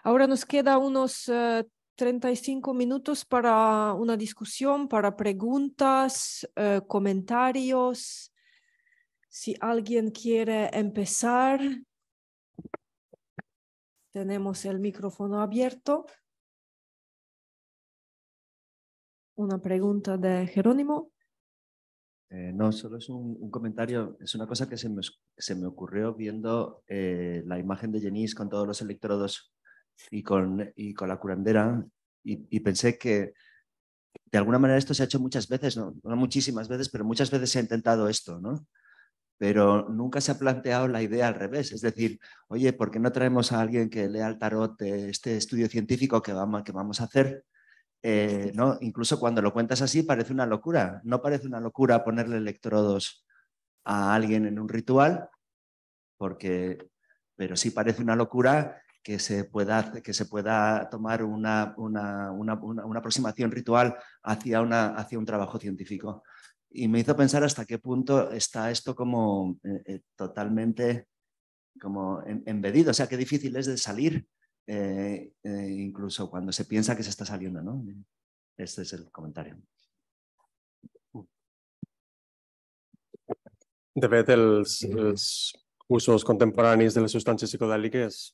Ahora nos queda unos 35 minutos para una discusión, para preguntas, comentarios. Si alguien quiere empezar, tenemos el micrófono abierto. Una pregunta de Jerónimo. No, solo es un comentario, es una cosa que se me ocurrió viendo la imagen de Genís con todos los electrodos y con la curandera y pensé que de alguna manera esto se ha hecho muchas veces, no muchísimas veces, pero muchas veces se ha intentado esto, ¿no? Pero nunca se ha planteado la idea al revés, es decir, oye, ¿por qué no traemos a alguien que lea el tarot de este estudio científico que vamos a hacer? ¿No? Incluso cuando lo cuentas así parece una locura. No parece una locura ponerle electrodos a alguien en un ritual, pero sí parece una locura que se pueda tomar una aproximación ritual hacia un trabajo científico. Y me hizo pensar hasta qué punto está esto como totalmente como embedido, o sea, qué difícil es de salir, incluso cuando se piensa que se está saliendo, ¿no? Este es el comentario. De fet, els usos contemporanis de les substàncies psicodèliques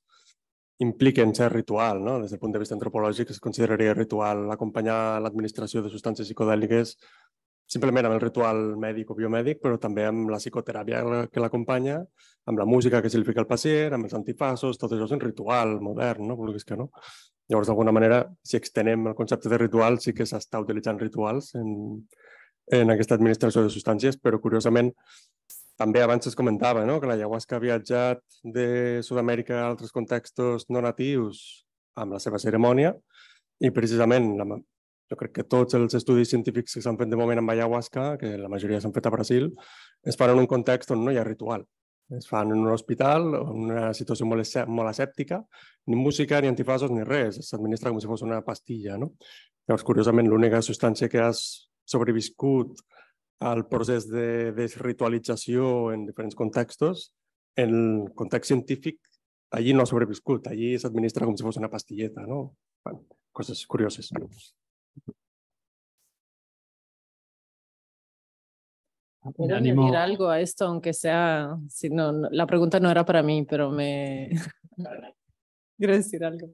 impliquen cert ritual, no? Des del punt de vista antropològic es consideraria ritual acompanyar l'administració de substàncies psicodèliques simplement amb el ritual mèdic o biomèdic, però també amb la psicoteràpia que l'acompanya, amb la música que significa el pacient, amb els antifassos, tot això és un ritual modern, no? Vulguis que no. Llavors, d'alguna manera, si extenem el concepte de ritual, sí que s'està utilitzant rituals en aquesta administració de substàncies, però curiosament també abans es comentava, no? Que l'ayahuasca ha viatjat de Sud-amèrica a altres contextos no natius amb la seva cerimònia i precisament jo crec que tots els estudis científics que s'han fet de moment amb ayahuasca, que la majoria s'han fet a Brasil, es fan en un context on no hi ha ritual. Es fan en un hospital, en una situació molt asèptica, ni música, ni antifassos, ni res. S'administra com si fos una pastilla, no? Llavors, curiosament, l'única substància que has sobreviscut al procés de desritualització en diferents contextos, en el context científic, allí no ha sobreviscut, allí s'administra com si fos una pastilleta, no? Bueno, coses curioses. ¿Puedo añadir algo a esto, aunque sea, si no, la pregunta no era para mí, pero quiero decir algo.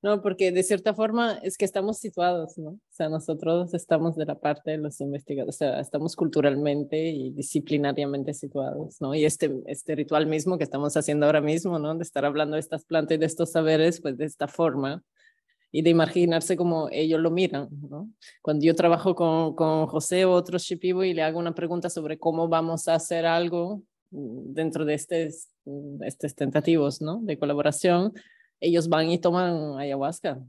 No, porque de cierta forma es que estamos situados, ¿no? O sea, nosotros estamos de la parte de los investigadores, o sea, estamos culturalmente y disciplinariamente situados, ¿no? Y este ritual mismo que estamos haciendo ahora mismo, ¿no? De estar hablando de estas plantas y de estos saberes, pues de esta forma, y de imaginarse como ellos lo miran, ¿no? Cuando yo trabajo con José o otros Shipibo y le hago una pregunta sobre cómo vamos a hacer algo dentro de estos tentativos, ¿no? De colaboración, ellos van y toman ayahuasca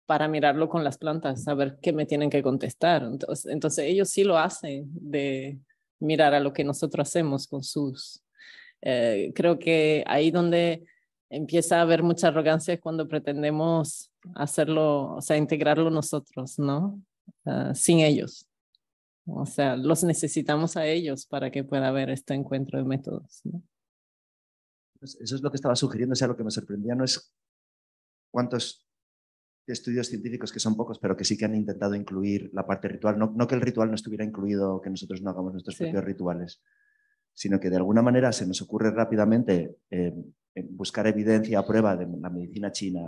para mirarlo con las plantas, saber qué me tienen que contestar. Entonces ellos sí lo hacen de mirar a lo que nosotros hacemos con sus... creo que ahí donde empieza a haber mucha arrogancia es cuando pretendemos hacerlo, o sea, integrarlo nosotros, ¿no? Sin ellos. O sea, los necesitamos a ellos para que pueda haber este encuentro de métodos, ¿no? Eso es lo que estaba sugiriendo, o sea, lo que me sorprendía no es cuántos estudios científicos, que son pocos, pero que sí que han intentado incluir la parte ritual, no que el ritual no estuviera incluido, que nosotros no hagamos nuestros propios rituales, sino que de alguna manera se nos ocurre rápidamente buscar evidencia a prueba de la medicina china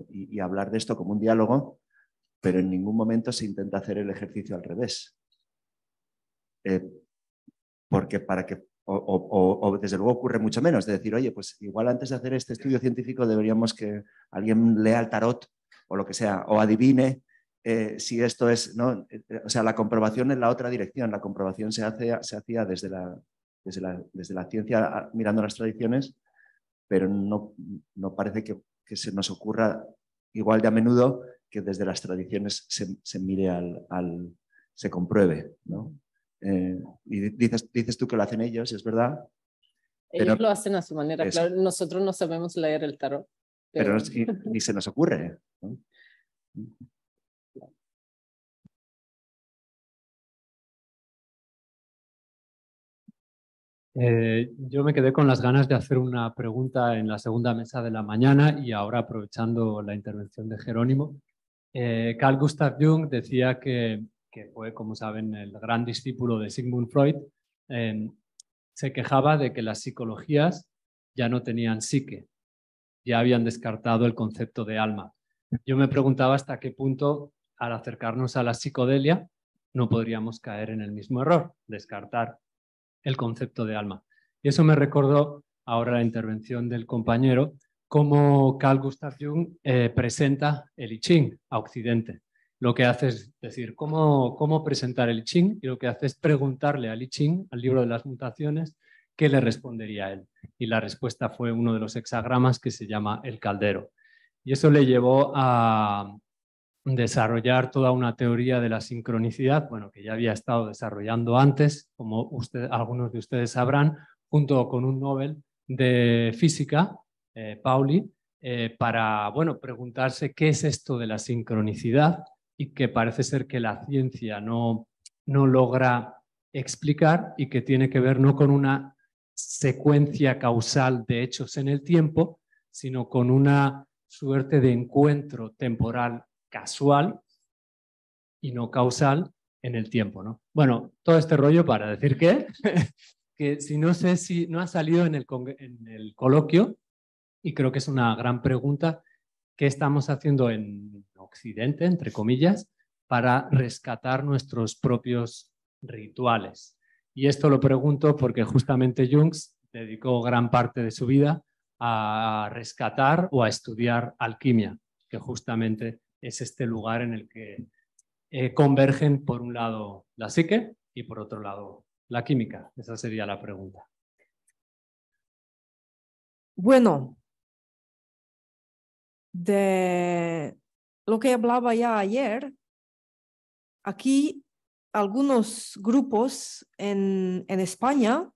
y hablar de esto como un diálogo, pero en ningún momento se intenta hacer el ejercicio al revés. Porque para que, o desde luego ocurre mucho menos, de decir, oye, pues igual antes de hacer este estudio científico deberíamos que alguien lea el tarot o lo que sea, o adivine si esto es, ¿no? O sea, la comprobación en la otra dirección, la comprobación se hacía desde la ciencia mirando las tradiciones, pero no parece que se nos ocurra igual de a menudo que desde las tradiciones se mire se compruebe, ¿no? Y dices tú que lo hacen ellos, es verdad. Ellos lo hacen a su manera, claro, nosotros no sabemos leer el tarot. Pero ni se nos ocurre, ¿no? Yo me quedé con las ganas de hacer una pregunta en la segunda mesa de la mañana y ahora aprovechando la intervención de Jerónimo. Carl Gustav Jung decía que fue, como saben, el gran discípulo de Sigmund Freud, se quejaba de que las psicologías ya no tenían psique, ya habían descartado el concepto de alma. Yo me preguntaba hasta qué punto, al acercarnos a la psicodelia, no podríamos caer en el mismo error, descartar el concepto de alma. Y eso me recordó ahora la intervención del compañero, cómo Carl Gustav Jung presenta el I Ching a Occidente. Lo que hace es decir, ¿cómo presentar el I Ching? Y lo que hace es preguntarle al I Ching, al libro de las mutaciones, qué le respondería a él. Y la respuesta fue uno de los hexagramas que se llama el caldero. Y eso le llevó a desarrollar toda una teoría de la sincronicidad, bueno, que ya había estado desarrollando antes, como algunos de ustedes sabrán, junto con un Nobel de física, Pauli, para, bueno, preguntarse qué es esto de la sincronicidad y que parece ser que la ciencia no logra explicar y que tiene que ver no con una secuencia causal de hechos en el tiempo, sino con una suerte de encuentro temporal casual y no causal en el tiempo, ¿no? Bueno, todo este rollo para decir que si no sé si no ha salido en el coloquio, y creo que es una gran pregunta, ¿qué estamos haciendo en Occidente, entre comillas, para rescatar nuestros propios rituales? Y esto lo pregunto porque justamente Jung dedicó gran parte de su vida a rescatar o a estudiar alquimia, que justamente es este lugar en el que convergen por un lado la psique y por otro lado la química. Esa sería la pregunta. Bueno, de lo que hablaba ya ayer, aquí algunos grupos en España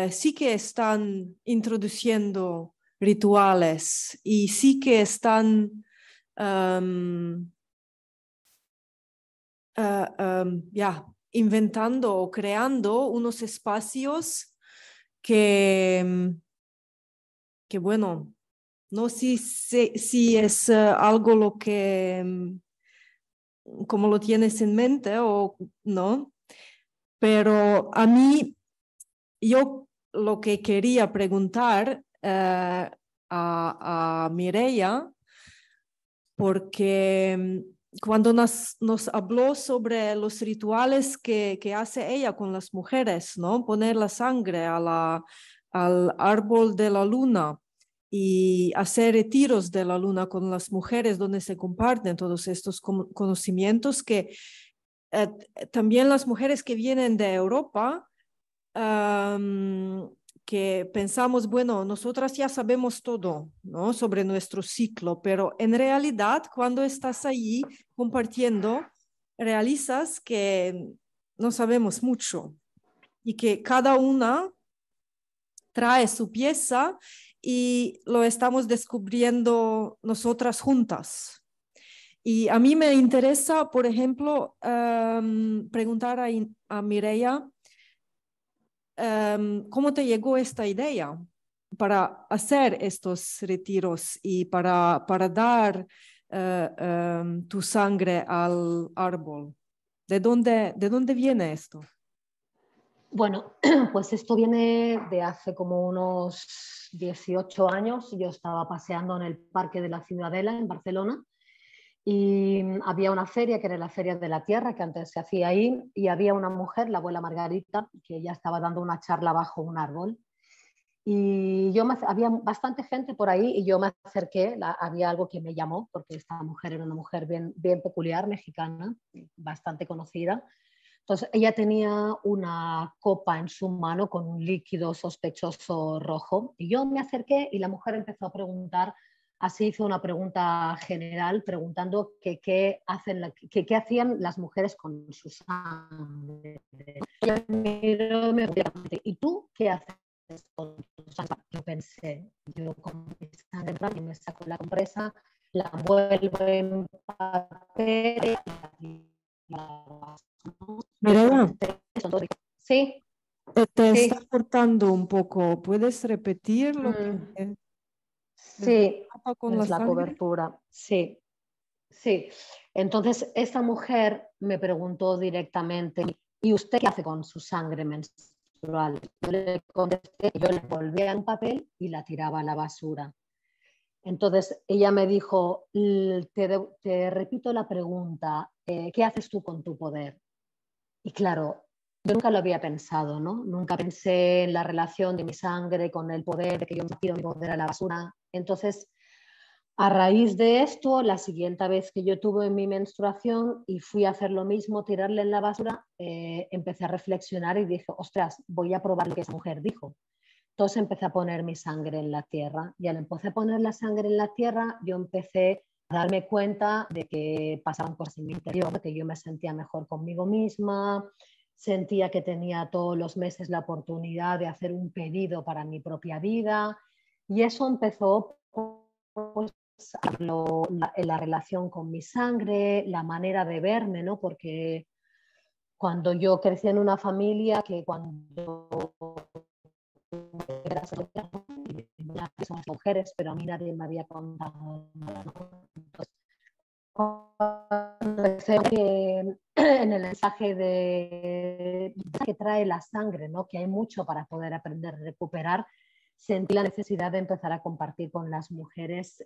sí que están introduciendo rituales y sí que están inventando o creando unos espacios que bueno, no sé si es algo lo que, como lo tienes en mente o no, pero a mí, yo lo que quería preguntar a Mireia, porque cuando nos habló sobre los rituales que hace ella con las mujeres, ¿no? Poner la sangre al árbol de la luna y hacer retiros de la luna con las mujeres donde se comparten todos estos conocimientos que también las mujeres que vienen de Europa, que pensamos, bueno, nosotras ya sabemos todo, ¿no? Sobre nuestro ciclo, pero en realidad cuando estás allí compartiendo, realizas que no sabemos mucho y que cada una trae su pieza y lo estamos descubriendo nosotras juntas. Y a mí me interesa, por ejemplo, preguntar a Mireia, ¿cómo te llegó esta idea para hacer estos retiros y para dar tu sangre al árbol? ¿De dónde viene esto? Bueno, pues esto viene de hace como unos 18 años. Yo estaba paseando en el Parque de la Ciudadela en Barcelona y había una feria que era la Feria de la Tierra, que antes se hacía ahí, y había una mujer, la abuela Margarita, que ya estaba dando una charla bajo un árbol. Y había bastante gente por ahí y yo me acerqué, había algo que me llamó, porque esta mujer era una mujer bien peculiar, mexicana, bastante conocida. Entonces ella tenía una copa en su mano con un líquido sospechoso rojo y yo me acerqué y la mujer empezó a preguntar, así hizo una pregunta general preguntando qué hacían las mujeres con su sangre. Yo me pregunté, ¿y tú qué haces con tu sangre? Yo pensé, yo con mi sangre me saco la compresa, la envuelvo en papel y Mireia, sí. Te Sí. está cortando un poco. ¿Puedes repetir lo que Sí, pasa con es la la sangre? cobertura. Sí, sí. Entonces, esta mujer me preguntó directamente, ¿y usted qué hace con su sangre menstrual? Yo le contesté que yo la envolvía en un papel y la tiraba a la basura. Entonces, ella me dijo, te repito la pregunta, ¿qué haces tú con tu poder? Y claro, yo nunca lo había pensado, ¿no? Nunca pensé en la relación de mi sangre con el poder, de que yo me tiro mi poder a la basura. Entonces, a raíz de esto, la siguiente vez que yo tuve mi menstruación y fui a hacer lo mismo, tirarle en la basura, empecé a reflexionar y dije, ostras, voy a probar lo que esa mujer dijo. Entonces empecé a poner mi sangre en la tierra y al empecé a poner la sangre en la tierra, yo empecé a darme cuenta de que pasaban cosas en mi interior, de que yo me sentía mejor conmigo misma, sentía que tenía todos los meses la oportunidad de hacer un pedido para mi propia vida y eso empezó pues, la relación con mi sangre, la manera de verme, ¿no? Porque cuando yo crecí en una familia que cuando somos mujeres, pero a mí nadie me había contado nada, ¿no? Entonces, en el mensaje que trae la sangre, ¿no? Que hay mucho para poder aprender a recuperar, sentí la necesidad de empezar a compartir con las mujeres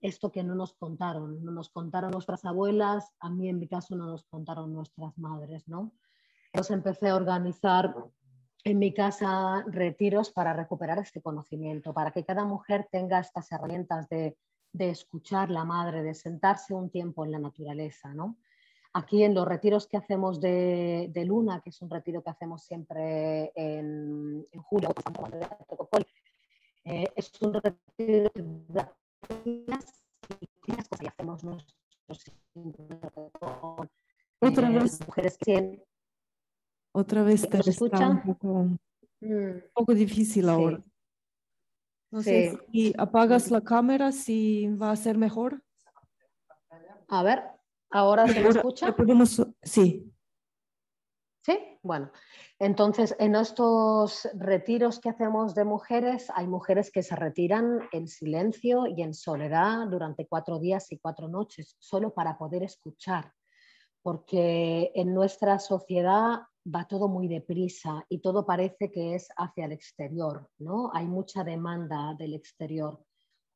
esto que no nos contaron nuestras abuelas, a mí en mi caso no nos contaron nuestras madres, ¿no? Entonces empecé a organizar en mi casa retiros para recuperar este conocimiento, para que cada mujer tenga estas herramientas de escuchar la madre, de sentarse un tiempo en la naturaleza, ¿no? Aquí en los retiros que hacemos de Luna, que es un retiro que hacemos siempre en julio, es un retiro y hacemos nuestros Otra vez, mujeres que otra vez te ¿nos está un escuchan? poco difícil ahora. Sí, No sé sí. si apagas la cámara, si va a ser mejor. A ver, ¿ahora se me Ahora escucha? podemos, sí. Sí, bueno. Entonces, en estos retiros que hacemos de mujeres, hay mujeres que se retiran en silencio y en soledad durante 4 días y 4 noches, solo para poder escuchar, porque en nuestra sociedad va todo muy deprisa y todo parece que es hacia el exterior, ¿no? Hay mucha demanda del exterior,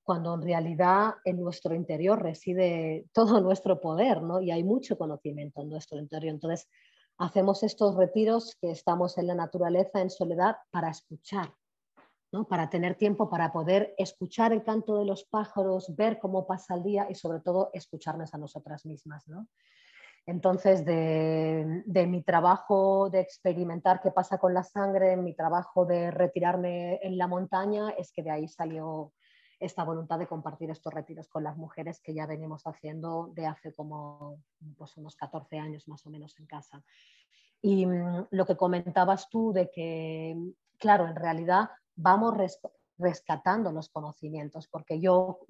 cuando en realidad en nuestro interior reside todo nuestro poder, ¿no? Y hay mucho conocimiento en nuestro interior. Entonces, hacemos estos retiros que estamos en la naturaleza, en soledad, para escuchar, ¿no? Para tener tiempo para poder escuchar el canto de los pájaros, ver cómo pasa el día y sobre todo escucharnos a nosotras mismas, ¿no? Entonces, de mi trabajo de experimentar qué pasa con la sangre, mi trabajo de retirarme en la montaña, es que de ahí salió esta voluntad de compartir estos retiros con las mujeres que ya venimos haciendo de hace como pues, unos 14 años más o menos en casa. Y lo que comentabas tú de que, claro, en realidad vamos rescatando los conocimientos, porque yo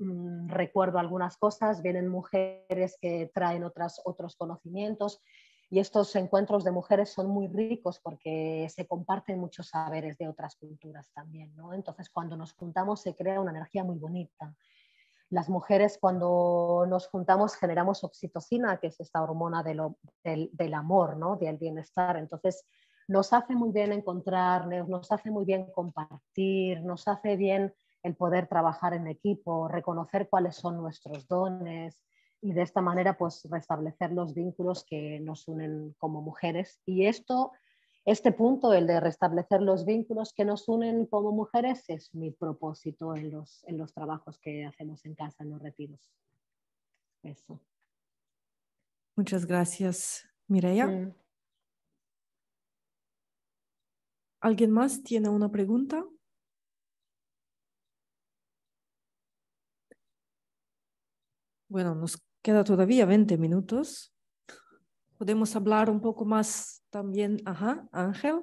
recuerdo algunas cosas, vienen mujeres que traen otros conocimientos y estos encuentros de mujeres son muy ricos porque se comparten muchos saberes de otras culturas también, ¿no? Entonces, cuando nos juntamos se crea una energía muy bonita. Las mujeres cuando nos juntamos generamos oxitocina, que es esta hormona del amor, ¿no? Del bienestar. Entonces nos hace muy bien encontrarnos, nos hace muy bien compartir, nos hace bien el poder trabajar en equipo, reconocer cuáles son nuestros dones y de esta manera pues restablecer los vínculos que nos unen como mujeres. Y este punto, el de restablecer los vínculos que nos unen como mujeres, es mi propósito en los trabajos que hacemos en casa, en los retiros. Eso. Muchas gracias, Mireia. ¿Alguien más tiene una pregunta? Bueno, nos queda todavía 20 minutos. ¿Podemos hablar un poco más también? Ajá, Ángel.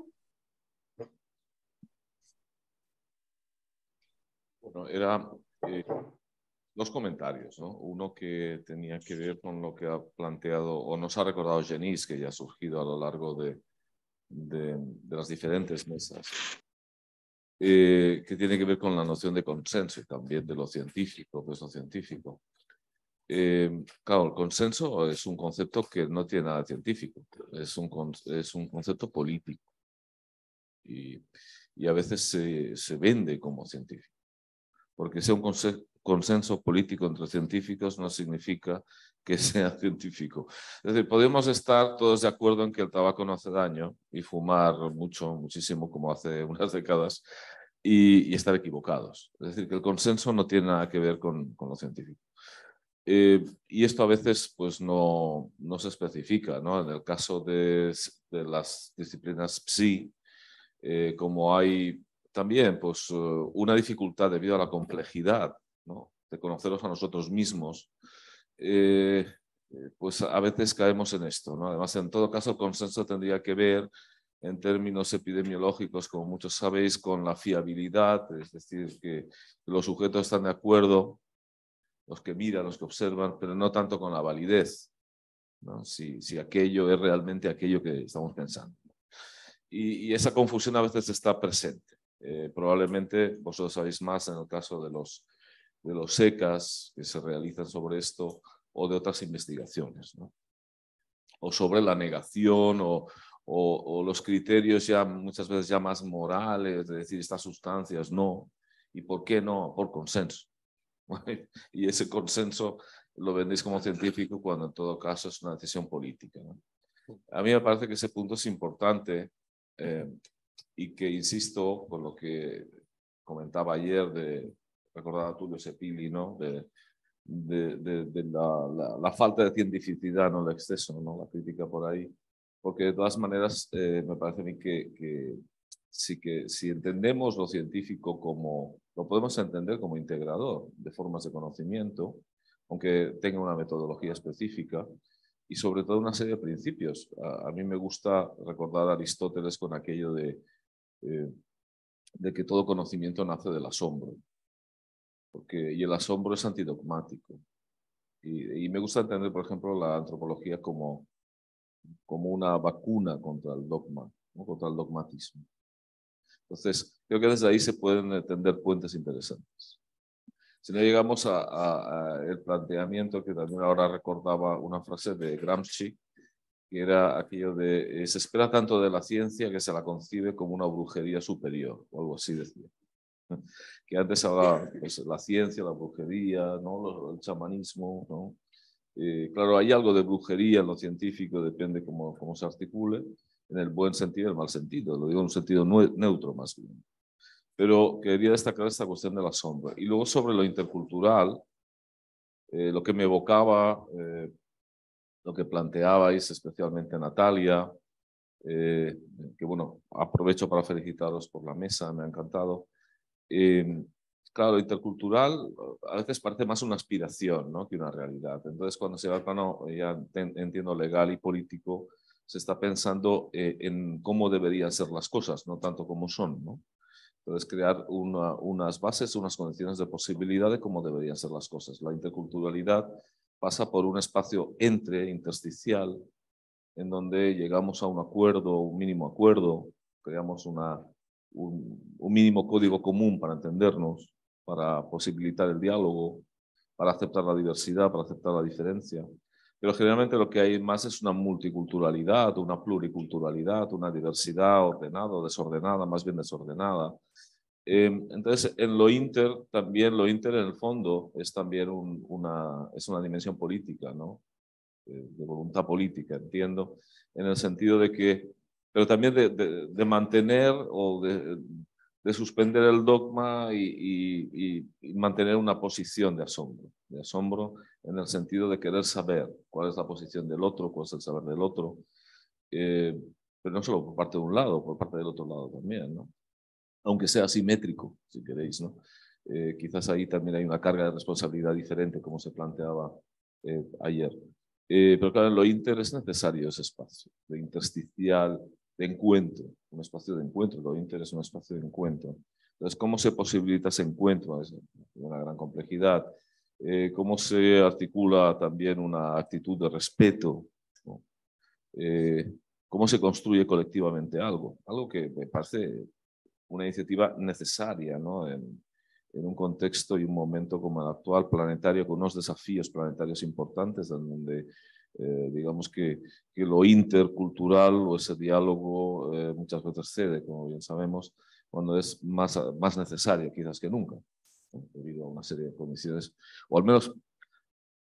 Bueno, era 2 comentarios, ¿no? Uno que tenía que ver con lo que ha planteado o nos ha recordado Janice, que ya ha surgido a lo largo de de las diferentes mesas, que tiene que ver con la noción de consenso y también de lo científico, pues lo científico. Claro, el consenso es un concepto que no tiene nada científico, es un concepto político y a veces se vende como científico, porque sea un consenso político entre científicos no significa que sea científico. Es decir, podemos estar todos de acuerdo en que el tabaco no hace daño y fumar muchísimo como hace unas décadas y estar equivocados. Es decir, que el consenso no tiene nada que ver con lo científico. Y esto a veces pues no se especifica, ¿no? En el caso de las disciplinas psi, como hay también pues, una dificultad debido a la complejidad, ¿no? De conocerlos a nosotros mismos, pues a veces caemos en esto, ¿no? Además, en todo caso, el consenso tendría que ver en términos epidemiológicos, como muchos sabéis, con la fiabilidad, es decir, que los sujetos están de acuerdo, los que miran, los que observan, pero no tanto con la validez, ¿no? Si aquello es realmente aquello que estamos pensando. Y esa confusión a veces está presente. Probablemente vosotros sabéis más en el caso de los SECAs que se realizan sobre esto o de otras investigaciones, ¿no? O sobre la negación o los criterios ya muchas veces ya más morales, de decir estas sustancias no. ¿Y por qué no? Por consenso. Y ese consenso lo vendéis como científico cuando en todo caso es una decisión política, ¿no? A mí me parece que ese punto es importante y que insisto con lo que comentaba ayer de recordar a Tulio Sepili, ¿no? de la falta de cientificidad, no el exceso, ¿no? La crítica por ahí, porque de todas maneras me parece a mí que si entendemos lo científico como, lo podemos entender como integrador de formas de conocimiento, aunque tenga una metodología específica y sobre todo una serie de principios. A mí me gusta recordar a Aristóteles con aquello de que todo conocimiento nace del asombro, y el asombro es antidogmático. Y me gusta entender, por ejemplo, la antropología como una vacuna contra el dogma, ¿no? Contra el dogmatismo. Entonces, creo que desde ahí se pueden tender puentes interesantes. Si no llegamos a el planteamiento que también ahora recordaba una frase de Gramsci, que era aquello de se espera tanto de la ciencia que se la concibe como una brujería superior, o algo así decía. Que antes hablaba pues, la ciencia, la brujería, ¿no? El chamanismo, ¿no? Claro, hay algo de brujería en lo científico, depende cómo se articule, en el buen sentido y el mal sentido, lo digo en un sentido neutro más bien. Pero quería destacar esta cuestión de la sombra. Y luego sobre lo intercultural, lo que me evocaba, lo que planteabais, especialmente Natalia, que bueno, aprovecho para felicitaros por la mesa, me ha encantado. Claro, intercultural a veces parece más una aspiración, ¿no? Que una realidad. Entonces, cuando se va al plano, ya entiendo, legal y político, se está pensando en cómo deberían ser las cosas, no tanto cómo son, ¿no? Entonces, crear unas bases, unas condiciones de posibilidad de cómo deberían ser las cosas. La interculturalidad pasa por un espacio intersticial, en donde llegamos a un acuerdo, un mínimo acuerdo, creamos un mínimo código común para entendernos, para posibilitar el diálogo, para aceptar la diversidad, para aceptar la diferencia. Pero generalmente lo que hay más es una multiculturalidad, una pluriculturalidad, una diversidad ordenada o desordenada, más bien desordenada. Entonces, en lo inter, también lo inter en el fondo es también una dimensión política, ¿no? De voluntad política, entiendo, en el sentido de que, pero también de mantener o de suspender el dogma y mantener una posición de asombro en el sentido de querer saber cuál es la posición del otro, cuál es el saber del otro, pero no solo por parte de un lado, por parte del otro lado también, ¿no? Aunque sea asimétrico, si queréis, ¿no? Quizás ahí también hay una carga de responsabilidad diferente, como se planteaba ayer. Pero claro, en lo inter es necesario ese espacio de intersticial, de encuentro, un espacio de encuentro. Lo inter es un espacio de encuentro. Entonces, ¿cómo se posibilita ese encuentro? Es una gran complejidad. ¿Cómo se articula también una actitud de respeto, ¿no? cómo se construye colectivamente algo que me parece una iniciativa necesaria, ¿no? En un contexto y un momento como el actual planetario, con unos desafíos planetarios importantes, en donde digamos que lo intercultural o ese diálogo muchas veces cede, como bien sabemos, cuando es más necesario quizás que nunca, ¿no? Debido a una serie de condiciones, o al menos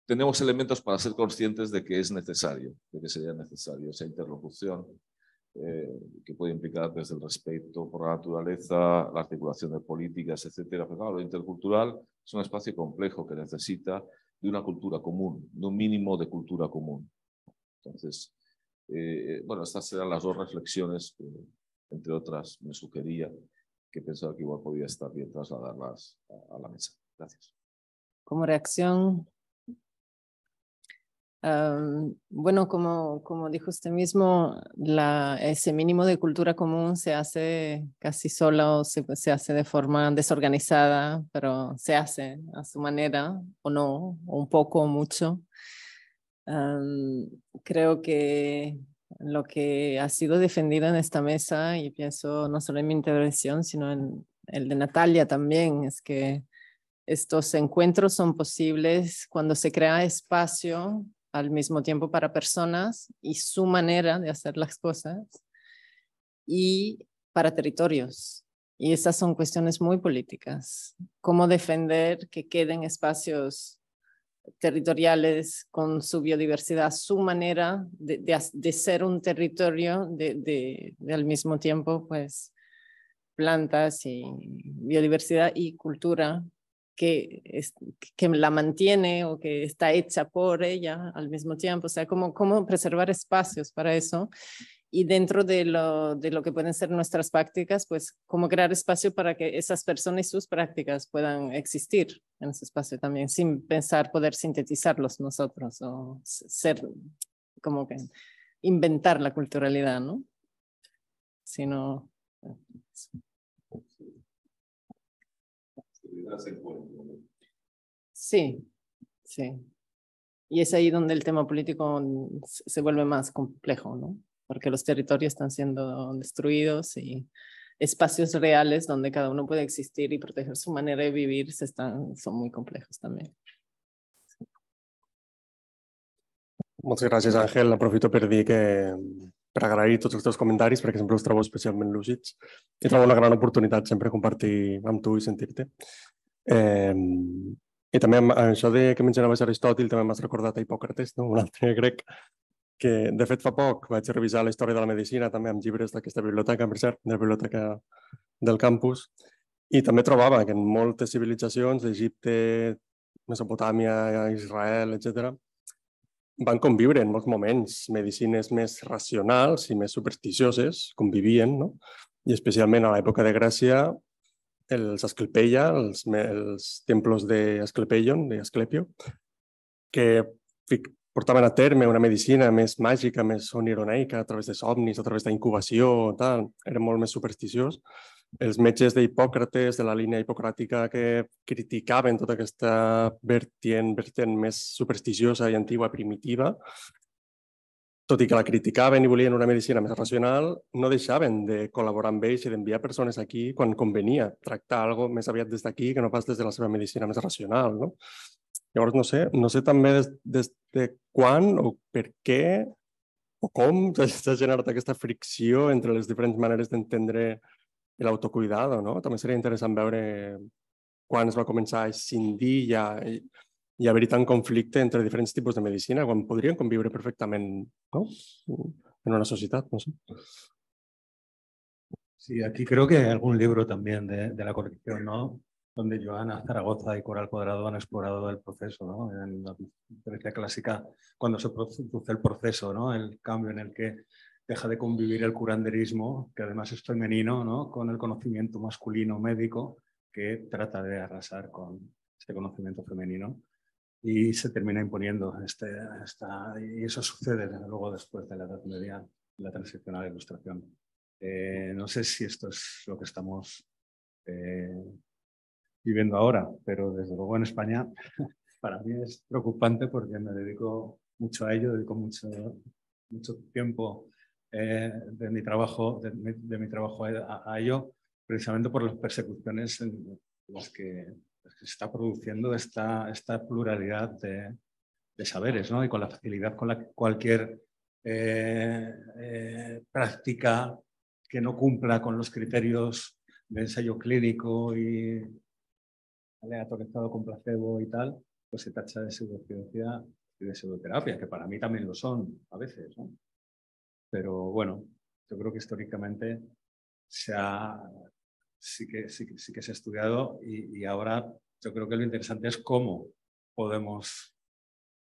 tenemos elementos para ser conscientes de que es necesario, de que sería necesario esa interlocución que puede implicar desde el respeto por la naturaleza, la articulación de políticas, etcétera. Pero claro, lo intercultural es un espacio complejo que necesita de una cultura común, de un mínimo de cultura común. Entonces, bueno, estas serán las dos reflexiones que, entre otras, me sugería, que pensaba que igual podía estar bien trasladarlas a la mesa. Gracias. Como reacción, bueno, como dijo usted mismo, ese mínimo de cultura común se hace casi solo, se hace de forma desorganizada, pero se hace a su manera, o no, o un poco o mucho. Creo que lo que ha sido defendido en esta mesa, y pienso no solo en mi intervención, sino en el de Natalia también, es que estos encuentros son posibles cuando se crea espacio al mismo tiempo para personas y su manera de hacer las cosas, y para territorios. Y esas son cuestiones muy políticas. ¿Cómo defender que queden espacios territoriales con su biodiversidad, su manera de ser un territorio, de al mismo tiempo, pues, plantas y biodiversidad y cultura que la mantiene o que está hecha por ella al mismo tiempo? O sea, cómo preservar espacios para eso, y dentro de lo que pueden ser nuestras prácticas, pues cómo crear espacio para que esas personas y sus prácticas puedan existir en ese espacio también, sin pensar poder sintetizarlos nosotros o ser como que inventar la culturalidad, ¿no? Sino... Sí, sí. Y es ahí donde el tema político se vuelve más complejo, ¿no? Porque los territorios están siendo destruidos y espacios reales donde cada uno puede existir y proteger su manera de vivir son muy complejos también. Moltes gràcies, Àngel. Aprofito per dir que per agrair tots els teus comentaris, perquè sempre els trobo especialment lúcids, i trobo una gran oportunitat sempre compartir amb tu i sentir-te. I també amb això de que mencionaves Aristòtil també m'has recordat a Hipòcrates, no? Un altre grec que de fet fa poc vaig revisar la història de la medicina també amb llibres d'aquesta biblioteca, per cert, de la biblioteca del campus, i també trobava que en moltes civilitzacions d'Egipte, Mesopotàmia, Israel, etc., van conviure en molts moments medicines més racionals i més supersticioses, convivien, no? I especialment a l'època de Grècia, els Asclepeia, els templos d'Asclepeion, d'Asclepio, que portaven a terme una medicina més màgica, més onironeica, a través de somnis, a través d'incubació, tal. Eren molt més supersticiós. Els metges d'Hipòcrates, de la línia hipocràtica, que criticaven tota aquesta vertent més supersticiosa i antigua, primitiva, tot i que la criticaven i volien una medicina més racional, no deixaven de col·laborar amb ells i d'enviar persones aquí quan convenia, tractar alguna cosa més aviat des d'aquí que no pas des de la seva medicina més racional, no? Llavors, no sé també des de quan o per què o com s'ha generat aquesta fricció entre les diferents maneres d'entendre l'autocuidado, no? També seria interessant veure quan es va començar a escindir i haver-hi tant conflicte entre diferents tipus de medicina, quan podrien conviure perfectament, ¿no? En una societat, no sé. Sí, aquí creo que hay algún libro también de la colección, ¿no? Donde Joana Zaragoza y Coral Cuadrado han explorado el proceso, ¿no? En la Grecia clásica, cuando se produce el proceso, ¿no? El cambio en el que deja de convivir el curanderismo, que además es femenino, ¿no? Con el conocimiento masculino médico, que trata de arrasar con este conocimiento femenino, y se termina imponiendo y eso sucede desde luego después de la Edad Media, la transición a la Ilustración. No sé si esto es lo que estamos viviendo ahora, pero desde luego en España para mí es preocupante porque me dedico mucho a ello, dedico mucho tiempo de mi trabajo a ello, precisamente por las persecuciones en las que se está produciendo esta pluralidad de saberes, ¿no? Y con la facilidad con la que cualquier práctica que no cumpla con los criterios de ensayo clínico y aleatorizado con placebo y tal, pues se tacha de pseudociencia y de pseudoterapia, que para mí también lo son a veces, ¿no? Pero bueno, yo creo que históricamente sí que se ha estudiado y ahora yo creo que lo interesante es cómo podemos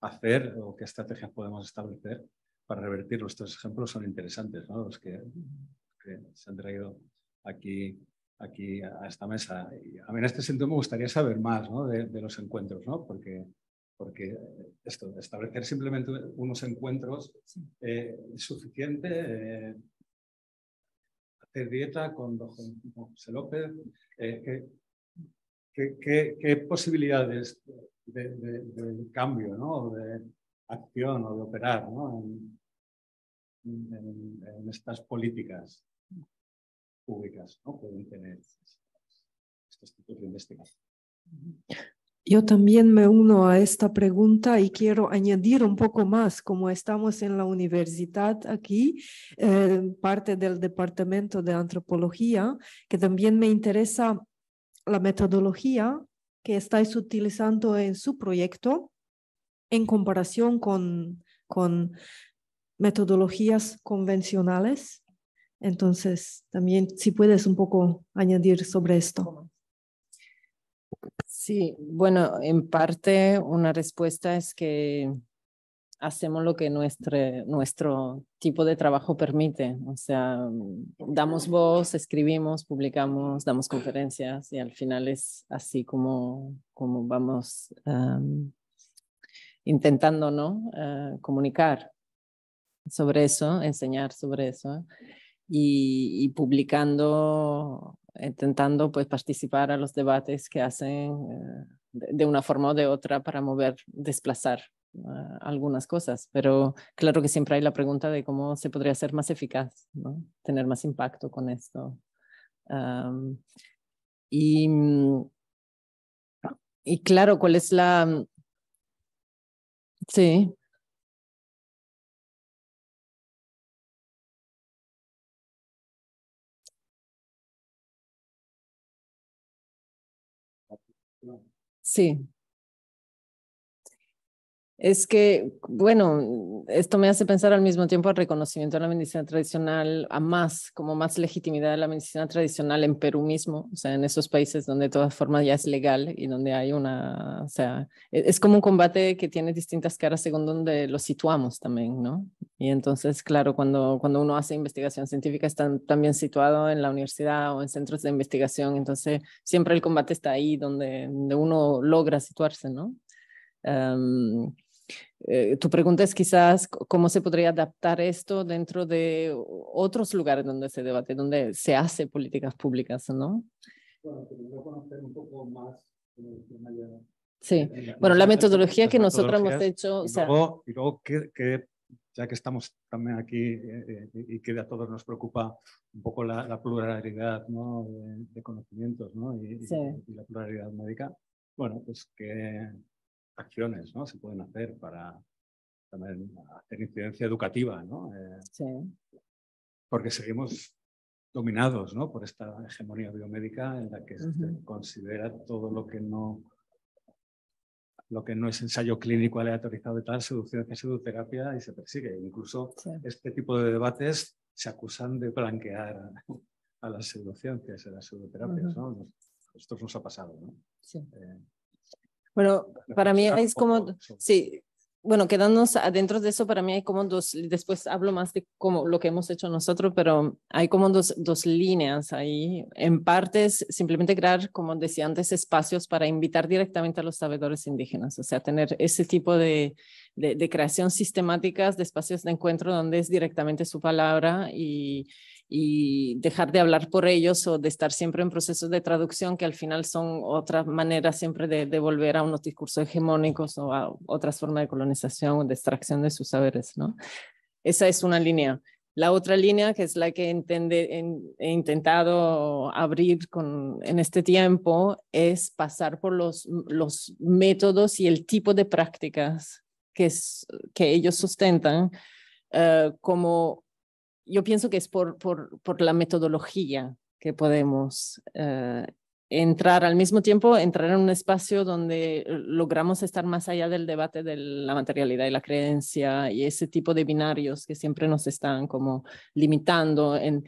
hacer o qué estrategias podemos establecer para revertirlo. Estos ejemplos son interesantes, ¿no? Los que se han traído aquí a esta mesa. Y a mí en este sentido me gustaría saber más, ¿no? de los encuentros, ¿no? Porque establecer simplemente unos encuentros es suficiente. Hacer dieta con José López, ¿qué posibilidades de cambio, ¿no? De acción o de operar, ¿no? en estas políticas públicas, ¿no? Pueden tener estos tipos de investigación. Yo también me uno a esta pregunta y quiero añadir un poco más, como estamos en la universidad aquí, parte del departamento de antropología, que también me interesa la metodología que estáis utilizando en su proyecto en comparación con metodologías convencionales. Entonces, también si puedes un poco añadir sobre esto. Sí, bueno, en parte una respuesta es que hacemos lo que nuestro tipo de trabajo permite. O sea, damos voz, escribimos, publicamos, damos conferencias y al final es así como vamos intentando, ¿no? Comunicar sobre eso, enseñar sobre eso y publicando, intentando pues participar a los debates que hacen de una forma o de otra para desplazar algunas cosas, pero claro que siempre hay la pregunta de cómo se podría ser más eficaz, ¿no? Tener más impacto con esto. Y claro, ¿cuál es la...? Sí. Sí. Es que, bueno, esto me hace pensar al mismo tiempo al reconocimiento de la medicina tradicional, como más legitimidad de la medicina tradicional en Perú mismo, o sea, en esos países donde de todas formas ya es legal y donde hay o sea, es como un combate que tiene distintas caras según donde lo situamos también, ¿no? Y entonces, claro, cuando uno hace investigación científica está también situado en la universidad o en centros de investigación, entonces siempre el combate está ahí donde uno logra situarse, ¿no? Tu pregunta es quizás cómo se podría adaptar esto dentro de otros lugares donde se debate, donde se hace políticas públicas, ¿no? Bueno, quería conocer un poco más. Sí, bueno, la metodología que nosotros hemos hecho... Y luego ya que estamos también aquí y que a todos nos preocupa un poco la pluralidad, ¿no? de conocimientos, ¿no? y la pluralidad médica, bueno, pues qué acciones, ¿no? se pueden hacer para también hacer incidencia educativa, ¿no? Sí. Porque seguimos dominados, ¿no? por esta hegemonía biomédica en la que se considera todo lo que no es ensayo clínico aleatorizado y tal, pseudociencia, pseudoterapia, y se persigue. Incluso este tipo de debates se acusan de blanquear a las pseudociencias, a las pseudoterapias, ¿no? Esto nos ha pasado, ¿no? Sí. Bueno, para mí es como... Sí. Bueno, quedándonos adentro de eso, para mí hay como después hablo más de como lo que hemos hecho nosotros, pero hay como dos líneas ahí. En partes, simplemente crear, como decía antes, espacios para invitar directamente a los sabedores indígenas, o sea, tener ese tipo de creación sistemáticas de espacios de encuentro donde es directamente su palabra y dejar de hablar por ellos o de estar siempre en procesos de traducción que al final son otras maneras siempre de volver a unos discursos hegemónicos o a otras formas de colonización o de extracción de sus saberes, ¿no? Esa es una línea. La otra línea, que es la que he intentado abrir en este tiempo, es pasar por los métodos y el tipo de prácticas que ellos sustentan, como yo pienso que es por la metodología que podemos entrar al mismo tiempo, entrar en un espacio donde logramos estar más allá del debate de la materialidad y la creencia y ese tipo de binarios que siempre nos están como limitando en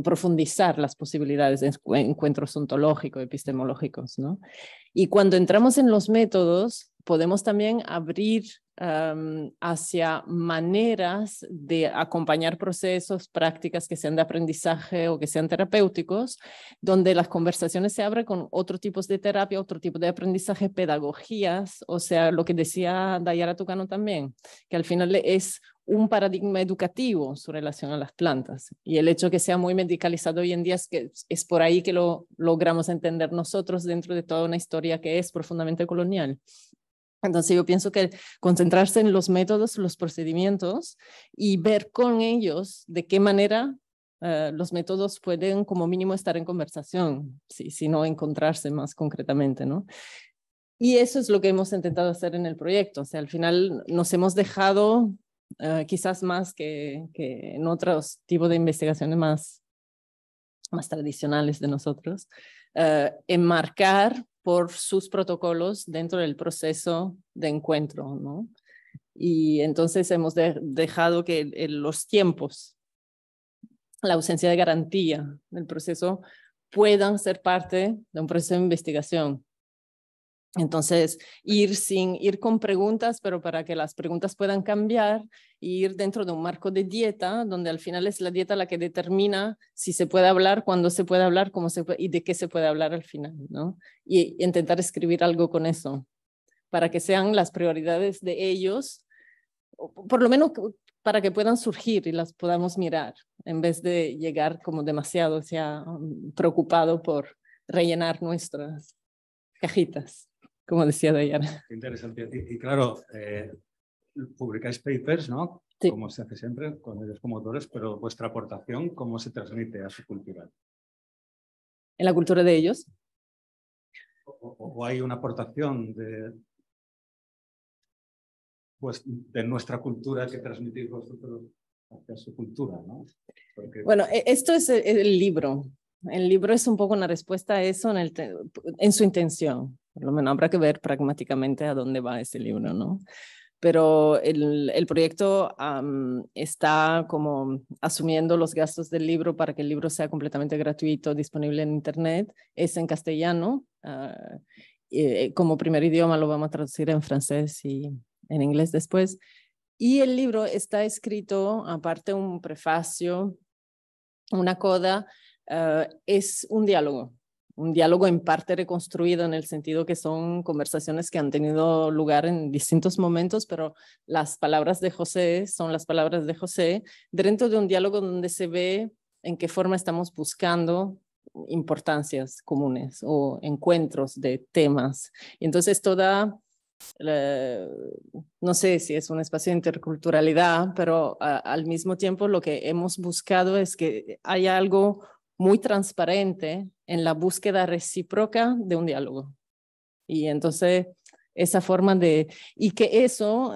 profundizar las posibilidades de encuentros ontológicos, epistemológicos, ¿no? Y cuando entramos en los métodos, podemos también abrir hacia maneras de acompañar procesos, prácticas que sean de aprendizaje o que sean terapéuticos, donde las conversaciones se abren con otros tipos de terapia, otro tipo de aprendizaje, pedagogías, o sea, lo que decía Dayara Tucano también, que al final es un paradigma educativo su relación a las plantas. Y el hecho que sea muy medicalizado hoy en día es por ahí que lo logramos entender nosotros dentro de toda una historia que es profundamente colonial. Entonces yo pienso que concentrarse en los métodos, los procedimientos y ver con ellos de qué manera los métodos pueden como mínimo estar en conversación, si no encontrarse más concretamente, ¿no? Y eso es lo que hemos intentado hacer en el proyecto. O sea, al final nos hemos dejado, quizás más que en otros tipos de investigaciones más tradicionales de nosotros, enmarcar por sus protocolos dentro del proceso de encuentro, ¿no? Y entonces hemos dejado que los tiempos, la ausencia de garantía del proceso puedan ser parte de un proceso de investigación. Entonces, ir con preguntas, pero para que las preguntas puedan cambiar, ir dentro de un marco de dieta, donde al final es la dieta la que determina si se puede hablar, cuándo se puede hablar, cómo se puede, y de qué se puede hablar al final, ¿no? Y intentar escribir algo con eso, para que sean las prioridades de ellos, o por lo menos para que puedan surgir y las podamos mirar, en vez de llegar como demasiado, o sea, preocupado por rellenar nuestras cajitas, como decía Dayana. Interesante. Y claro, publicáis papers, ¿no? Sí. Como se hace siempre, con ellos como autores, pero vuestra aportación, ¿cómo se transmite a su cultura? ¿En la cultura de ellos? ¿O hay una aportación de nuestra cultura que transmitís vosotros hacia su cultura, ¿no? Porque... Bueno, esto es el libro. El libro es un poco una respuesta a eso en su intención. Por lo menos habrá que ver pragmáticamente a dónde va ese libro, ¿no? Pero el proyecto está como asumiendo los gastos del libro para que el libro sea completamente gratuito, disponible en Internet. Es en castellano. Como primer idioma lo vamos a traducir en francés y en inglés después. Y el libro está escrito, aparte un prefacio, una coda, es un diálogo en parte reconstruido en el sentido que son conversaciones que han tenido lugar en distintos momentos, pero las palabras de José son las palabras de José dentro de un diálogo donde se ve en qué forma estamos buscando importancias comunes o encuentros de temas. Y entonces no sé si es un espacio de interculturalidad, pero al mismo tiempo lo que hemos buscado es que haya algo muy transparente en la búsqueda recíproca de un diálogo. Y entonces esa forma y que eso,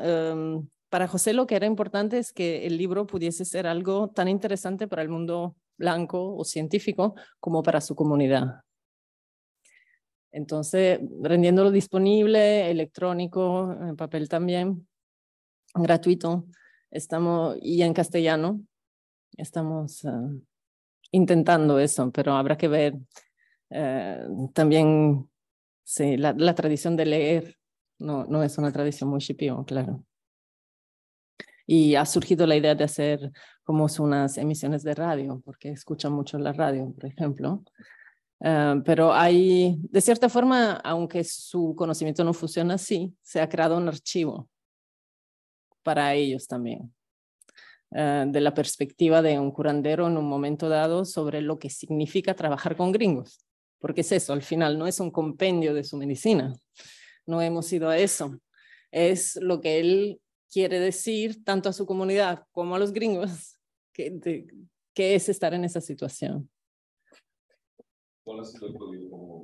para José lo que era importante es que el libro pudiese ser algo tan interesante para el mundo blanco o científico como para su comunidad. Entonces, rendiéndolo disponible, electrónico, en papel también, gratuito, y en castellano, estamos intentando eso, pero habrá que ver también, sí, la tradición de leer no es una tradición muy shipio, claro. Y ha surgido la idea de hacer como unas emisiones de radio, porque escuchan mucho la radio, por ejemplo. Pero de cierta forma, aunque su conocimiento no funciona así, se ha creado un archivo para ellos también, de la perspectiva de un curandero en un momento dado sobre lo que significa trabajar con gringos, porque es eso, al final no es un compendio de su medicina, no hemos ido a eso, es lo que él quiere decir tanto a su comunidad como a los gringos qué es estar en esa situación. ¿Cuál ha sido el código como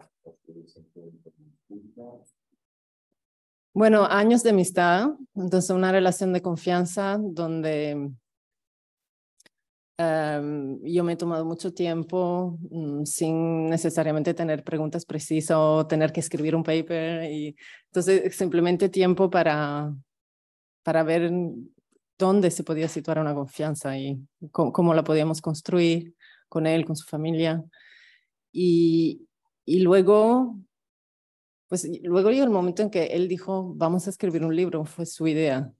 Bueno, años de amistad, entonces una relación de confianza donde yo me he tomado mucho tiempo sin necesariamente tener preguntas precisas o tener que escribir un paper. Y entonces simplemente tiempo para ver dónde se podía situar una confianza y cómo la podíamos construir con él, con su familia. Y luego, pues luego llegó el momento en que él dijo, vamos a escribir un libro, fue su idea.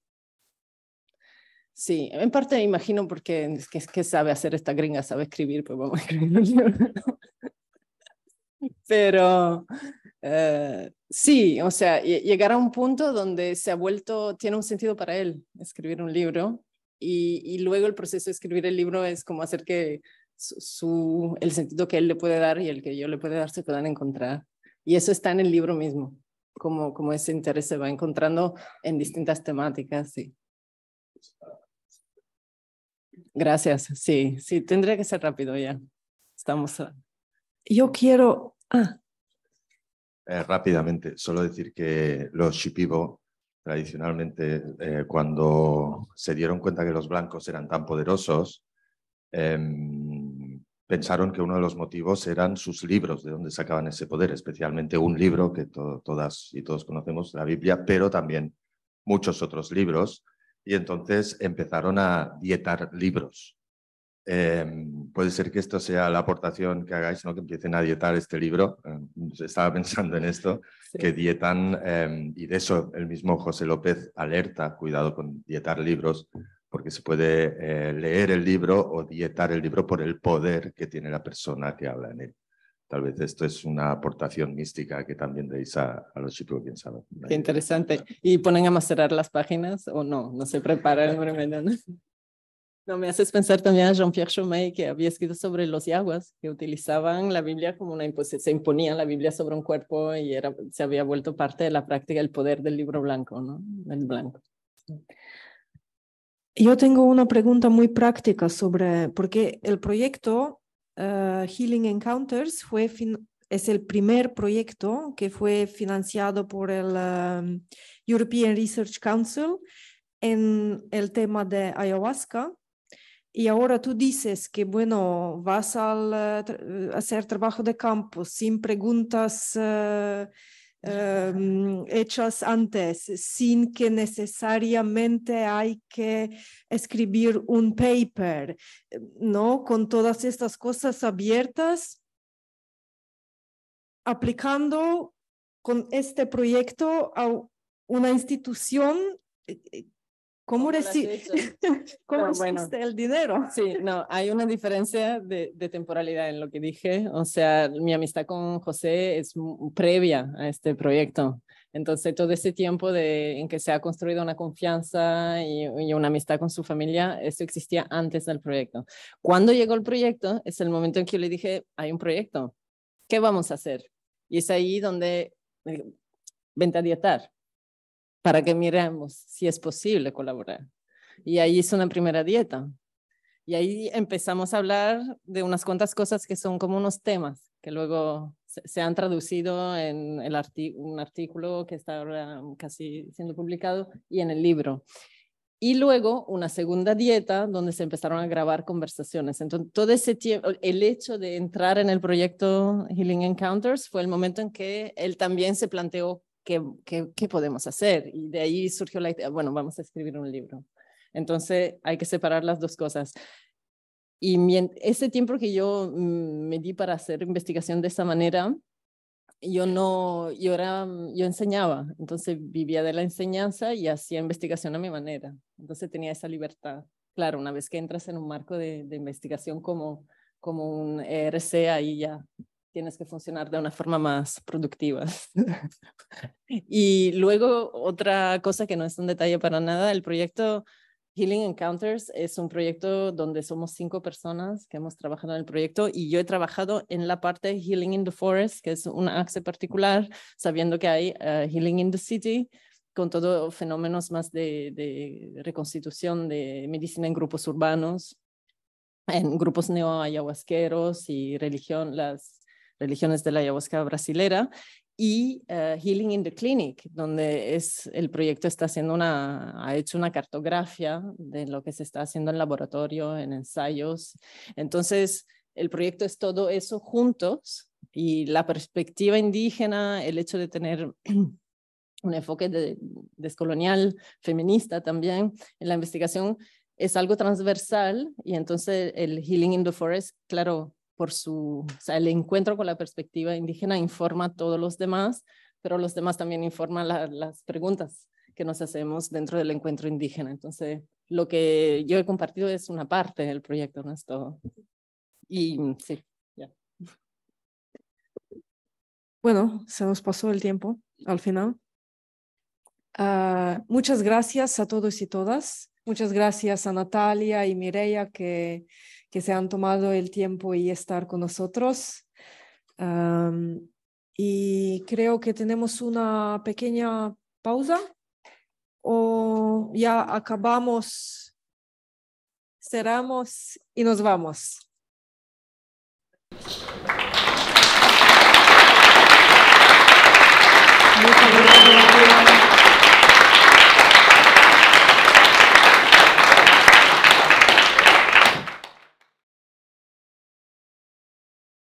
Sí, en parte me imagino porque es que sabe hacer esta gringa, sabe escribir, pues vamos a escribir un libro. Pero sí, o sea, llegar a un punto donde se ha vuelto, tiene un sentido para él escribir un libro y luego el proceso de escribir el libro es como hacer que el sentido que él le puede dar y el que yo le puede dar se puedan encontrar. Y eso está en el libro mismo, como ese interés se va encontrando en distintas temáticas, sí. Gracias, sí, tendría que ser rápido ya. Estamos... Yo quiero... Rápidamente, solo decir que los Shipibo, tradicionalmente, cuando se dieron cuenta que los blancos eran tan poderosos, pensaron que uno de los motivos eran sus libros, de donde sacaban ese poder, especialmente un libro que todas y todos conocemos, la Biblia, pero también muchos otros libros, y entonces empezaron a dietar libros. Puede ser que esto sea la aportación que hagáis, ¿no? Que empiecen a dietar este libro. Estaba pensando en esto, sí. Que dietan, y de eso el mismo José López alerta, cuidado con dietar libros, porque se puede leer el libro o dietar el libro por el poder que tiene la persona que habla en él. Tal vez esto es una aportación mística que también deis a los chicos, quién sabe. Qué interesante. ¿Y ponen a macerar las páginas o no? No se preparan primero, ¿no? No, me haces pensar también a Jean-Pierre Chomey, que había escrito sobre los yaguas, que utilizaban la Biblia como se imponían la Biblia sobre un cuerpo y se había vuelto parte de la práctica, el poder del libro blanco, ¿no? El blanco. Yo tengo una pregunta muy práctica porque el proyecto Healing Encounters es el primer proyecto que fue financiado por el European Research Council en el tema de ayahuasca. Y ahora tú dices que, bueno, vas a hacer trabajo de campo sin preguntas hechas antes, sin que necesariamente hay que escribir un paper, ¿no? Con todas estas cosas abiertas, aplicando con este proyecto a una institución. ¿Cómo recibiste el dinero? Sí, no, hay una diferencia de temporalidad en lo que dije. O sea, mi amistad con José es previa a este proyecto. Entonces, todo ese tiempo en que se ha construido una confianza y una amistad con su familia, eso existía antes del proyecto. Cuando llegó el proyecto, es el momento en que yo le dije, hay un proyecto, ¿qué vamos a hacer? Y es ahí donde vente a dietar, para que miremos si es posible colaborar. Y ahí hice una primera dieta. Y ahí empezamos a hablar de unas cuantas cosas que son como unos temas, que luego se han traducido en un artículo que está ahora casi siendo publicado y en el libro. Y luego una segunda dieta donde se empezaron a grabar conversaciones. Entonces, todo ese tiempo, el hecho de entrar en el proyecto Healing Encounters fue el momento en que él también se planteó ¿Qué podemos hacer? Y de ahí surgió la idea, bueno, vamos a escribir un libro. Entonces hay que separar las dos cosas. Y ese tiempo que yo me di para hacer investigación de esa manera, yo enseñaba, entonces vivía de la enseñanza y hacía investigación a mi manera. Entonces tenía esa libertad. Claro, una vez que entras en un marco de investigación como un ERC, ahí ya tienes que funcionar de una forma más productiva. Y luego otra cosa que no es un detalle para nada, el proyecto Healing Encounters es un proyecto donde somos 5 personas que hemos trabajado en el proyecto y yo he trabajado en la parte Healing in the Forest, que es un axe particular, sabiendo que hay Healing in the City, con todos fenómenos más de reconstitución de medicina en grupos urbanos. en grupos neo-ayahuasqueros y las religiones de la ayahuasca brasilera, y Healing in the Clinic, donde el proyecto ha hecho una cartografía de lo que se está haciendo en laboratorio, en ensayos. Entonces, el proyecto es todo eso juntos, y la perspectiva indígena, el hecho de tener un enfoque descolonial, feminista también en la investigación, es algo transversal, y entonces el Healing in the Forest, claro, el encuentro con la perspectiva indígena informa a todos los demás, pero los demás también informan las preguntas que nos hacemos dentro del encuentro indígena. Entonces, lo que yo he compartido es una parte del proyecto, no es todo. Y sí, ya. Bueno, se nos pasó el tiempo al final. Muchas gracias a todos y todas. Muchas gracias a Natalia y Mireia que se han tomado el tiempo y estar con nosotros. Y creo que tenemos una pequeña pausa o ya acabamos, cerramos y nos vamos.